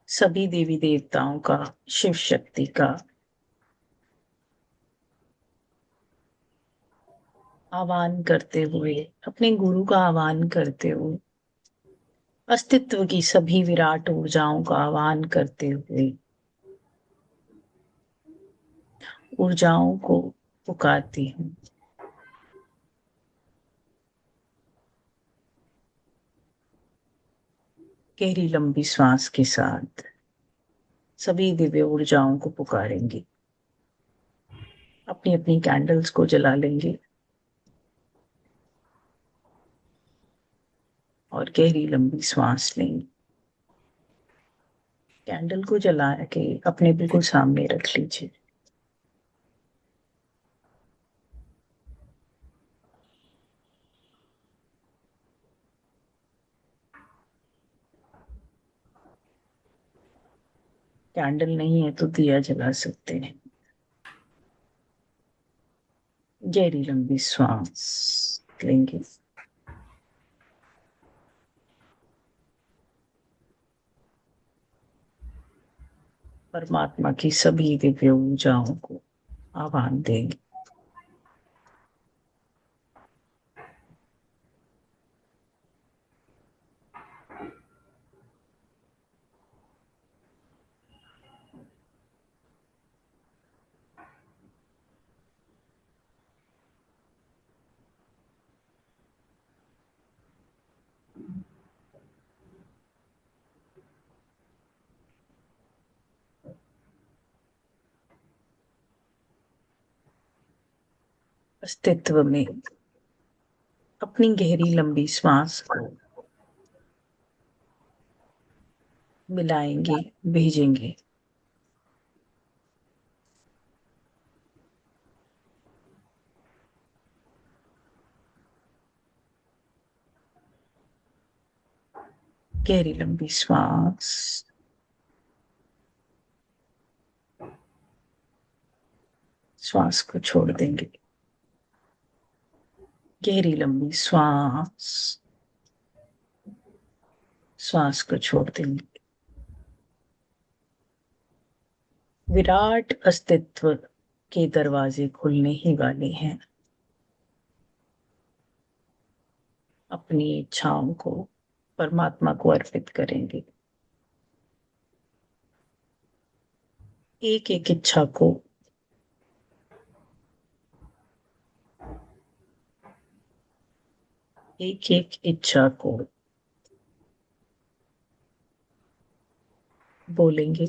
सभी देवी देवताओं का, शिव शक्ति का आह्वान करते हुए, अपने गुरु का आह्वान करते हुए, अस्तित्व की सभी विराट ऊर्जाओं का आह्वान करते हुए, ऊर्जाओं को पुकारती हूँ। गहरी लंबी श्वास के साथ सभी दिव्य ऊर्जाओं को पुकारेंगे। अपनी अपनी कैंडल्स को जला लेंगे और गहरी लंबी श्वास लेंगे। कैंडल को जला के अपने बिल्कुल सामने रख लीजिए। कैंडल नहीं है तो दिया जला सकते हैं। गहरी लंबी श्वास लेंगे। परमात्मा की सभी दिव्य ऊर्जाओं को आह्वान देंगे। अस्तित्व में अपनी गहरी लंबी श्वास को मिलाएंगे, भेजेंगे। गहरी लंबी श्वास, श्वास को छोड़ देंगे। गहरी लंबी श्वास, श्वास को छोड़ देंगे। विराट अस्तित्व के दरवाजे खुलने ही वाले हैं। अपनी इच्छाओं को परमात्मा को अर्पित करेंगे। एक एक इच्छा को एक एक इच्छा को बोलेंगे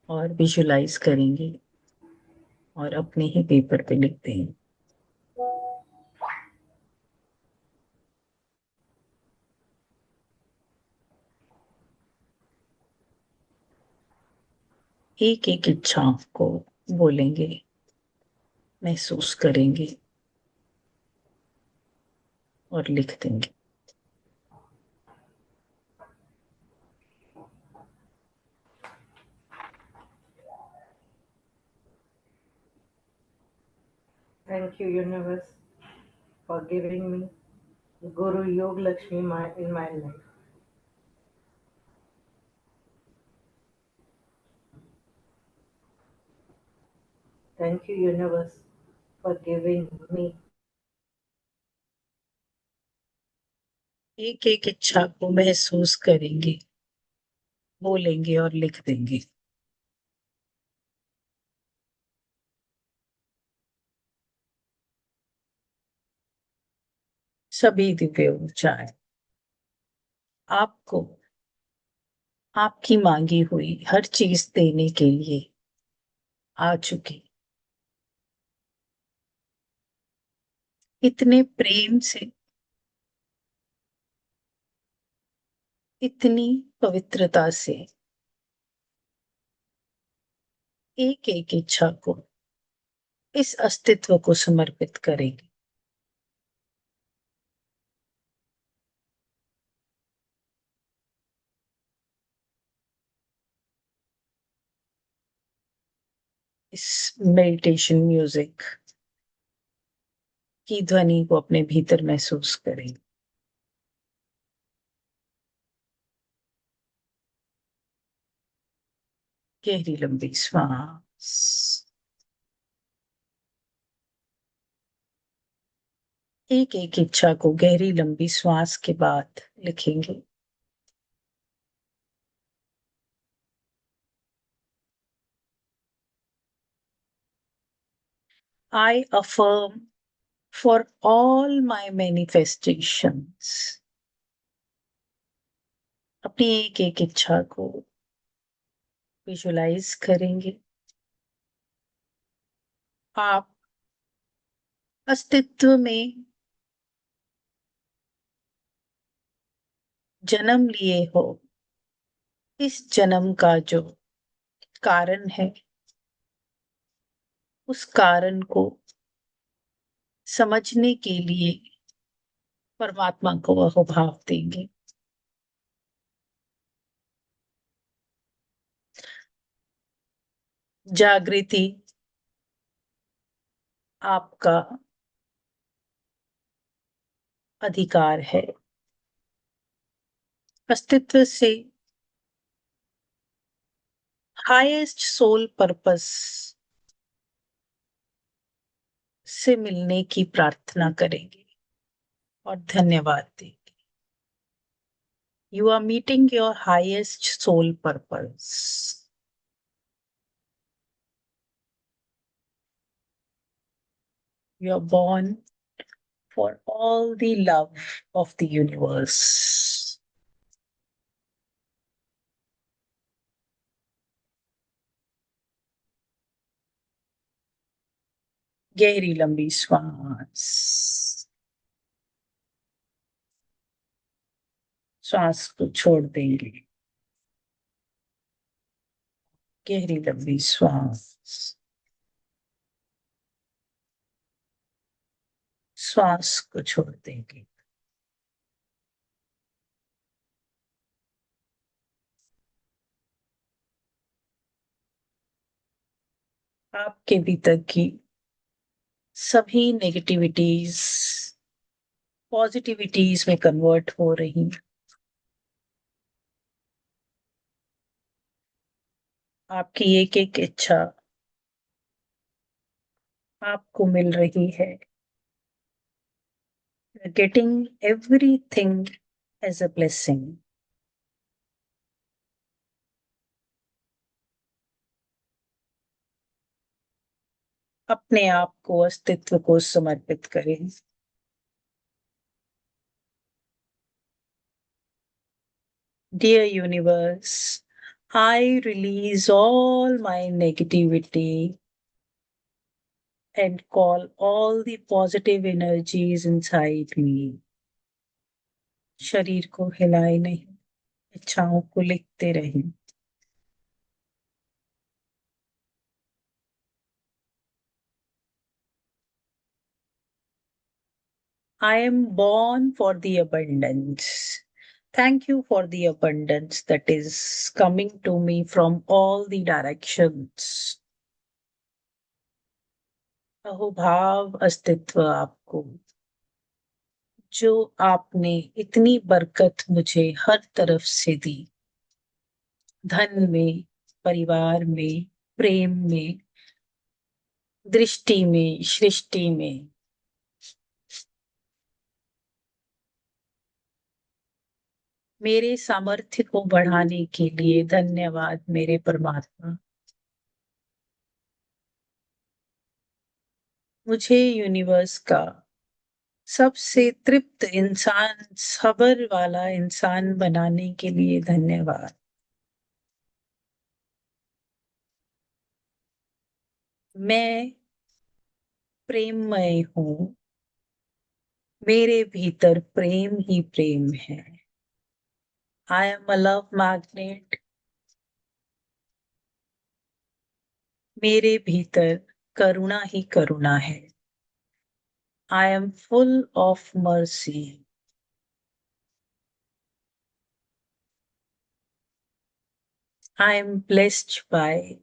और विजुलाइज करेंगे और अपने ही पेपर पे लिख देंगे। एक एक इच्छा को बोलेंगे, महसूस करेंगे और लिख देंगे। Thank you, universe, for giving me Guru Yog Lakshmi in my life. Thank you, universe, for giving me एक एक इच्छा को महसूस करेंगे, बोलेंगे और लिख देंगे। सभी दिव्य ऊर्जाएं आपको आपकी मांगी हुई हर चीज देने के लिए आ चुकी। इतने प्रेम से, इतनी पवित्रता से एक एक इच्छा को, इस अस्तित्व को समर्पित करेंगे। इस मेडिटेशन म्यूजिक की ध्वनि को अपने भीतर महसूस करें। गहरी लंबी श्वास। एक एक इच्छा को गहरी लंबी श्वास के बाद लिखेंगे। I affirm for all my manifestations. अपनी एक एक इच्छा को विजुलाइज करेंगे। आप अस्तित्व में जन्म लिए हो। इस जन्म का जो कारण है, उस कारण को समझने के लिए परमात्मा को अहोभाव देंगे। जागृति आपका अधिकार है। अस्तित्व से हाईएस्ट सोल पर्पस से मिलने की प्रार्थना करेंगे और धन्यवाद देंगे। You are meeting your highest soul purpose. You are born for all the love of the universe. गहरी लंबी श्वास। श्वास को छोड़ देंगे। गहरी लंबी श्वास। श्वास को छोड़ देंगे। आपके भीतर की सभी नेगेटिविटीज पॉजिटिविटीज में कन्वर्ट हो रही। आपकी एक एक इच्छा आपको मिल रही है। Getting everything as a blessing. अपने आप को अस्तित्व को समर्पित करें। Dear universe, I release all my negativity and call all the positive energies inside me. शरीर को हिलाए नहीं, इच्छाओं को लिखते रहें। I am born for the abundance. Thank you for the abundance that is coming to me from all the directions. अहोभाव अस्तित्व आपको, जो आपने इतनी बरकत मुझे हर तरफ से दी। धन में, परिवार में, प्रेम में, दृष्टि में, सृष्टि में। मेरे सामर्थ्य को बढ़ाने के लिए धन्यवाद मेरे परमात्मा। मुझे यूनिवर्स का सबसे तृप्त इंसान, सब्र वाला इंसान बनाने के लिए धन्यवाद। मैं प्रेममय हूँ। मेरे भीतर प्रेम ही प्रेम है। I am a love magnet. मेरे भीतर करुणा ही करुणा है। I am full of mercy. I am blessed by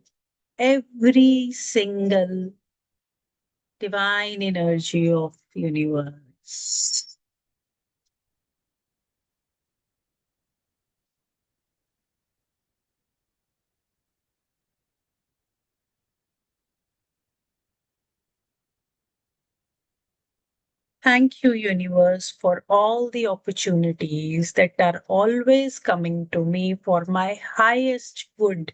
every single divine energy of universe. Thank you, universe, for all the opportunities that are always coming to me for my highest good,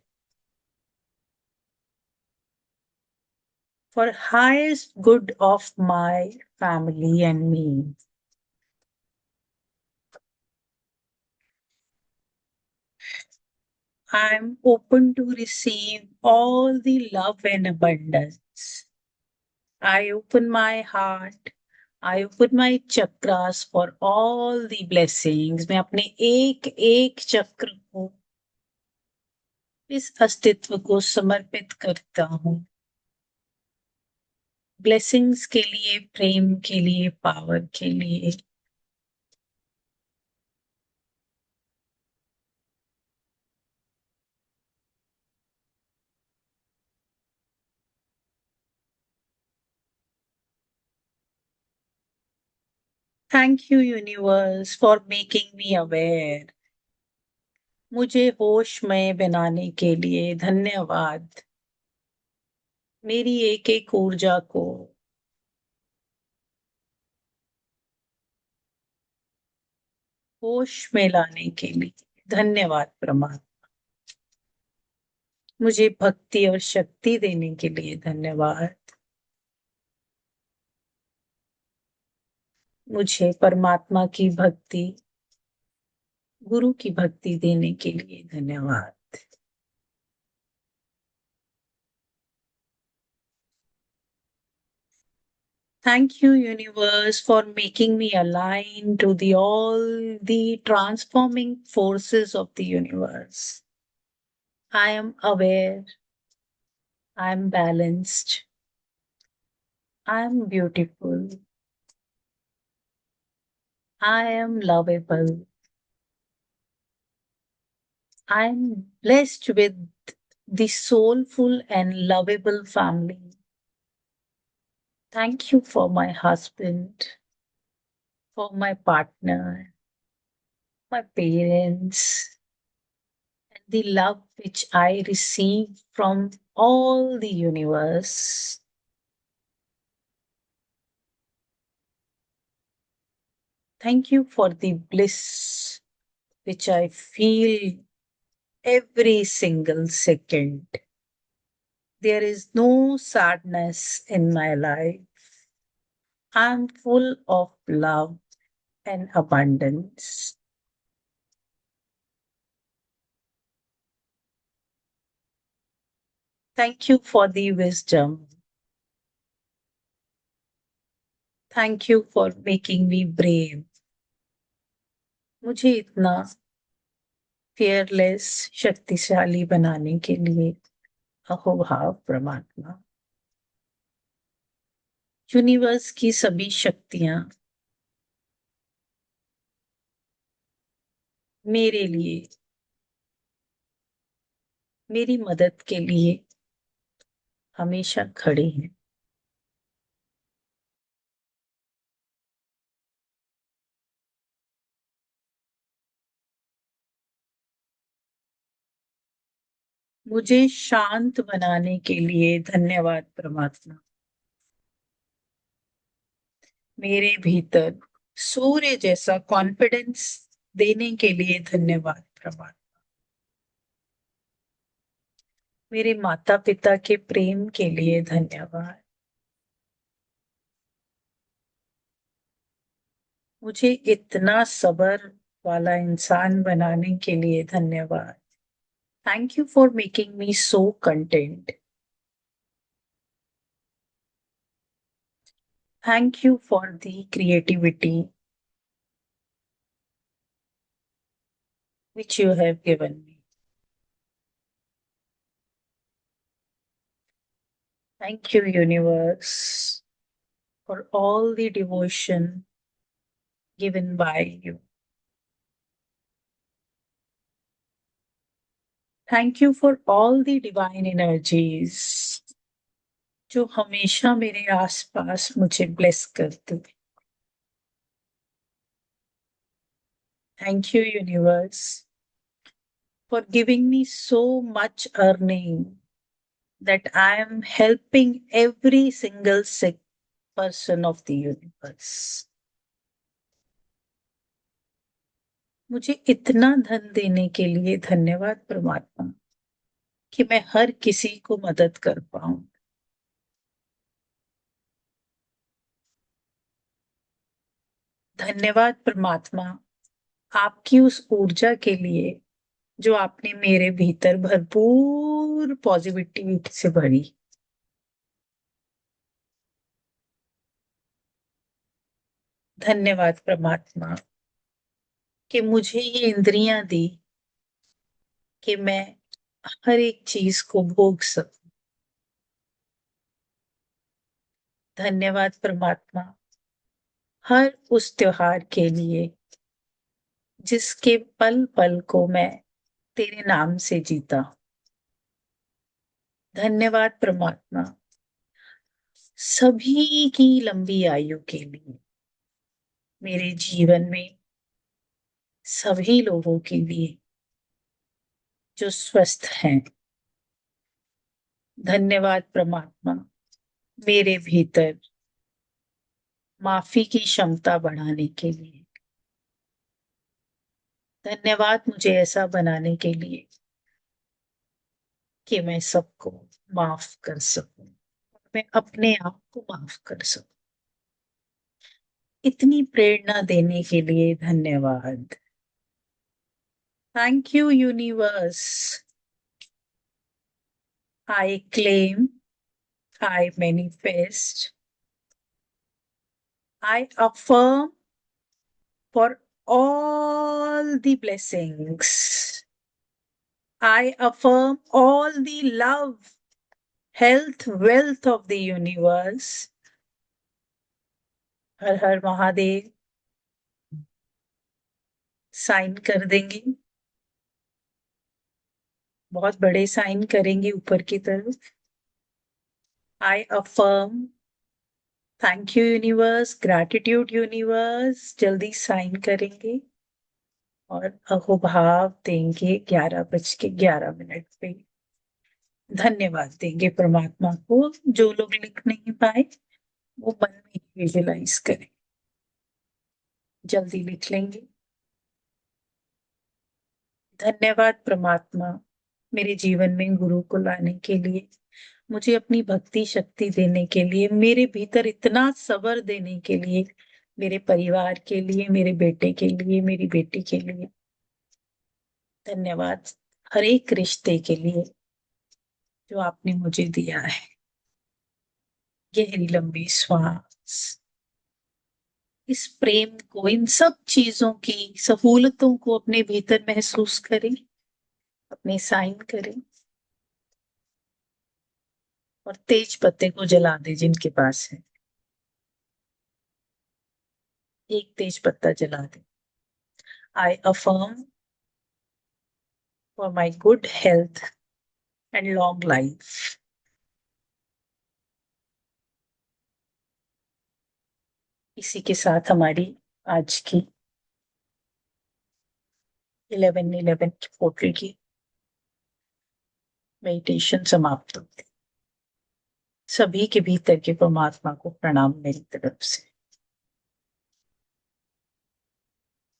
for highest good of my family and me. I'm open to receive all the love and abundance. I open my heart. I open my chakras for all the blessings. मैं अपने एक एक चक्र को, इस अस्तित्व को समर्पित करता हूँ। ब्लेसिंग्स के लिए, प्रेम के लिए, पावर के लिए। Thank you universe for making me aware. मुझे होशमय बनाने के लिए धन्यवाद। मेरी एक एक ऊर्जा को होश में लाने के लिए धन्यवाद परमात्मा। मुझे भक्ति और शक्ति देने के लिए धन्यवाद। मुझे परमात्मा की भक्ति, गुरु की भक्ति देने के लिए धन्यवाद। Thank you, universe, for making me align to the all the transforming forces of the universe. I am aware, I am balanced, I am beautiful, I am lovable, I am blessed with the soulful and lovable family. Thank you for my husband, for my partner, my parents, and the love which I receive from all the universe. Thank you for the bliss which I feel every single second. There is no sadness in my life. I'm full of love and abundance. Thank you for the wisdom. Thank you for making me brave. मुझे इतना fearless, शक्तिशाली बनाने के लिए अहोभाव परमात्मा। Universe की सभी शक्तियां मेरे लिए, मेरी मदद के लिए हमेशा खड़ी हैं। मुझे शांत बनाने के लिए धन्यवाद परमात्मा। मेरे भीतर सूर्य जैसा कॉन्फिडेंस देने के लिए धन्यवाद परमात्मा। मेरे माता पिता के प्रेम के लिए धन्यवाद। मुझे इतना सब्र वाला इंसान बनाने के लिए धन्यवाद। Thank you for making me so content. Thank you for the creativity which you have given me. Thank you, universe, for all the devotion given by you. Thank you for all the divine energies जो हमेशा मेरे आसपास मुझे bless करती। Thank you, universe, for giving me so much earning that I am helping every single sick person of the universe. मुझे इतना धन देने के लिए धन्यवाद परमात्मा कि मैं हर किसी को मदद कर पाऊं। धन्यवाद परमात्मा आपकी उस ऊर्जा के लिए जो आपने मेरे भीतर भरपूर पॉजिटिविटी से भरी। धन्यवाद परमात्मा कि मुझे ये इंद्रियां दी कि मैं हर एक चीज को भोग सकूं। धन्यवाद परमात्मा हर उस त्योहार के लिए जिसके पल पल को मैं तेरे नाम से जीता। धन्यवाद परमात्मा सभी की लंबी आयु के लिए, मेरे जीवन में सभी लोगों के लिए जो स्वस्थ हैं। धन्यवाद परमात्मा मेरे भीतर माफी की क्षमता बढ़ाने के लिए। धन्यवाद मुझे ऐसा बनाने के लिए कि मैं सबको माफ कर सकूं, मैं अपने आप को माफ कर सकूं। इतनी प्रेरणा देने के लिए धन्यवाद। Thank you universe. I claim, I manifest, I affirm for all the blessings. I affirm all the love, health, wealth of the universe. हर हर महादेव। साइन कर देंगे, बहुत बड़े साइन करेंगे ऊपर की तरफ। I affirm, thank you universe, gratitude universe. जल्दी साइन करेंगे और अहोभाव देंगे 11:11 पे। धन्यवाद देंगे परमात्मा को। जो लोग लिख नहीं पाए वो मन में विजुलाइज करें, जल्दी लिख लेंगे। धन्यवाद परमात्मा मेरे जीवन में गुरु को लाने के लिए, मुझे अपनी भक्ति शक्ति देने के लिए, मेरे भीतर इतना सब्र देने के लिए, मेरे परिवार के लिए, मेरे बेटे के लिए, मेरी बेटी के लिए। धन्यवाद हर एक रिश्ते के लिए जो आपने मुझे दिया है। गहरी लंबी श्वास, इस प्रेम को, इन सब चीजों की सहूलतों को अपने भीतर महसूस करें, अपने साइन करें और तेज पत्ते को जला दे जिनके पास है। एक तेज पत्ता जला दे। I affirm for my good health and long life. इसी के साथ हमारी आज की 11:11 की पोर्टल की मेडिटेशन समाप्त होती। सभी के भीतर के परमात्मा को प्रणाम मेरी तरफ से।